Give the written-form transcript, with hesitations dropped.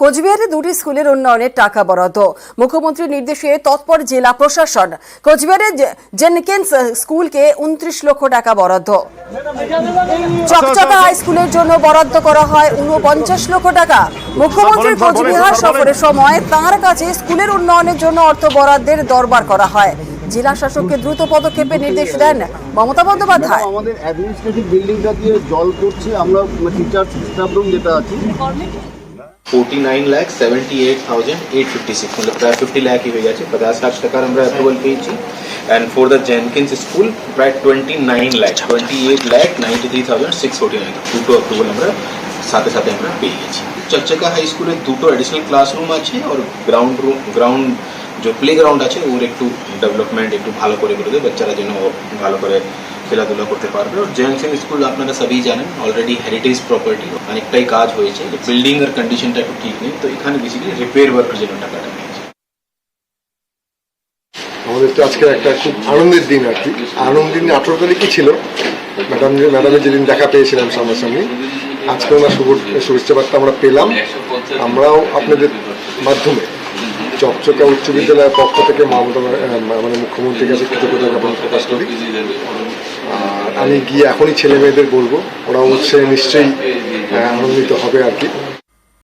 কোচবিহারে দুটি স্কুলের উন্নয়নের টাকা বরাদ্দ। মুখ্যমন্ত্রীর নির্দেশে তৎপর জেলা প্রশাসন। কোচবিহারের জেনকিন্স স্কুলকে 29 লক্ষ টাকা বরাদ্দ। চকচকা হাই স্কুলের জন্য বরাদ্দ করা হয় 49 লক্ষ টাকা। মুখ্যমন্ত্রীর কোচবিহার সফরের সময় তাঁর কাছে স্কুলের উন্নয়নের জন্য অর্থ বরাদ্দের দরবার করা হয়। জেলা শাসককে দ্রুত পদক্ষেপের নির্দেশ দেন মমতা বন্দ্যোপাধ্যায়। আমাদের অ্যাডমিনিস্ট্রেটিভ বিল্ডিংটা দিয়ে জল করছে, আমরা টিচার স্টাফ রুম যেটা আছে 49,78,856 मतलब प्राय 50 लाख ही हो गया 50 लाख টাকার আমরা অ্যাপ্রুভাল পেয়েছি and for the Jenkins school প্রায় 28,93,649 দুটো অ্যাপ্রুভাল আমরা সাথে সাথে আমরা পেয়ে গেছি। চকচকা হাই স্কুলে দুটো অ্যাডিশনাল ক্লাসরুম আছে আর গ্রাউন্ড যে প্লেগ্রাউন্ড আছে ওর একটু ডেভেলপমেন্ট একটু ভালো করে দেবে, বাচ্চারা যেন ভালো করে খেলাধুলা করতে পারবে। আর জেনকিন্স স্কুল আপনারা সবই জানেন অলরেডি হেরিটেজ প্রপার্টি, অনেকটাই কাজ হয়েছে, বিল্ডিং এর কন্ডিশনটা একটু ঠিক নেই, তো এখানে বেসিক্যালি রিপেয়ার ওয়ার্কের জন্য টাকাটা নিয়েছে। আমাদের তো আজকে একটা খুব আনন্দের দিন আর কি। আনন্দের দিন 18 তারিখই ছিল, ম্যাডামের যেদিন দেখা পেয়েছিলাম সামনাসামনি, আজকে ওনার শুভেচ্ছা বার্তা আমরা পেলাম। আমরাও আপনাদের মাধ্যমে চকচকা উচ্চ বিদ্যালয়ের পক্ষ থেকে আমাদের মুখ্যমন্ত্রীর কাছে কৃতজ্ঞতা জ্ঞাপন প্রকাশ করি। আর আমি গিয়ে এখনই ছেলে মেয়েদের বলবো, ওরা উৎসাহে নিশ্চয়ই আনন্দিত হবে আর কি।